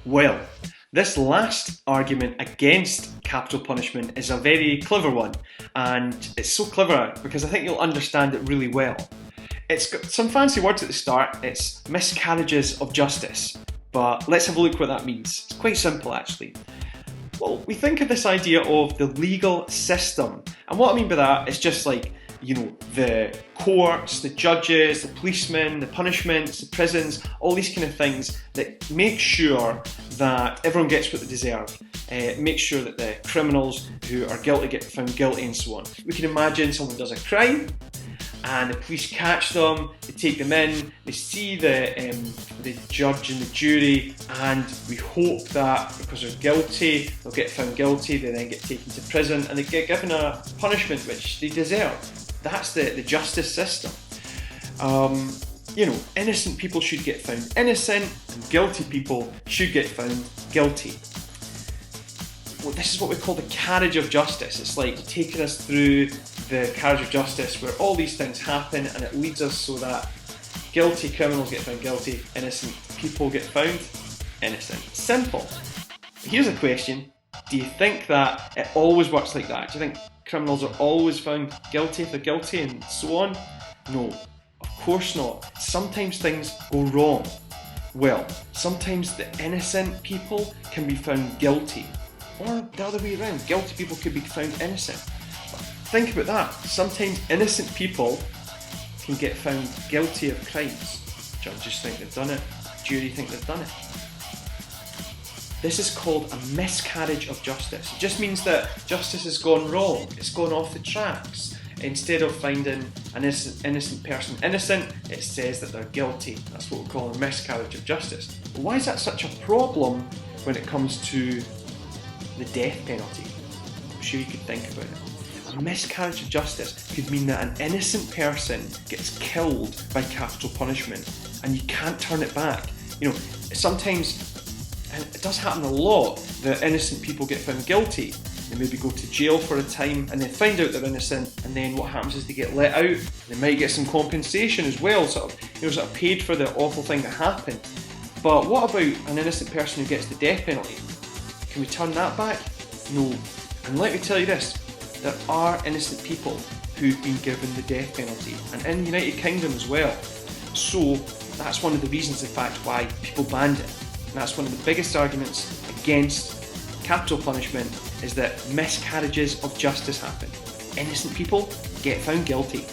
Well, this last argument against capital punishment is a very clever one, and it's so clever because I think you'll understand it really well. It's got some fancy words at the start. It's miscarriages of justice, but let's have a look what that means. It's quite simple actually. Well, we think of this idea of the legal system, and what I mean by that is just like, the courts, the judges, the policemen, the punishments, the prisons, all these kind of things that make sure that everyone gets what they deserve. Make sure that the criminals who are guilty get found guilty and so on. We can imagine someone does a crime and the police catch them, they take them in, they see the judge and the jury, and we hope that because they're guilty, they'll get found guilty, they then get taken to prison and they get given a punishment which they deserve. That's the justice system. Innocent people should get found innocent and guilty people should get found guilty. Well, this is what we call the carriage of justice. It's like taking us through the carriage of justice where all these things happen and it leads us so that guilty criminals get found guilty, innocent people get found innocent. Simple. Here's a question. Do you think that it always works like that? Do you think criminals are always found guilty if they're guilty and so on? No, of course not. Sometimes things go wrong. Well, sometimes the innocent people can be found guilty. Or the other way around, guilty people could be found innocent. But think about that. Sometimes innocent people can get found guilty of crimes. Judges think they've done it, jury think they've done it. This is called a miscarriage of justice. It just means that justice has gone wrong. It's gone off the tracks. Instead of finding an innocent person innocent, it says that they're guilty. That's what we call a miscarriage of justice. But why is that such a problem when it comes to the death penalty? I'm sure you could think about it. A miscarriage of justice could mean that an innocent person gets killed by capital punishment and you can't turn it back. Sometimes, and it does happen a lot, that innocent people get found guilty. They maybe go to jail for a time and then find out they're innocent, and then what happens is they get let out. They might get some compensation as well, sort of paid for the awful thing that happened. But what about an innocent person who gets the death penalty? Can we turn that back? No. And let me tell you this, there are innocent people who've been given the death penalty, and in the United Kingdom as well. So that's one of the reasons, in fact, why people banned it. And that's one of the biggest arguments against capital punishment, is that miscarriages of justice happen. Innocent people get found guilty.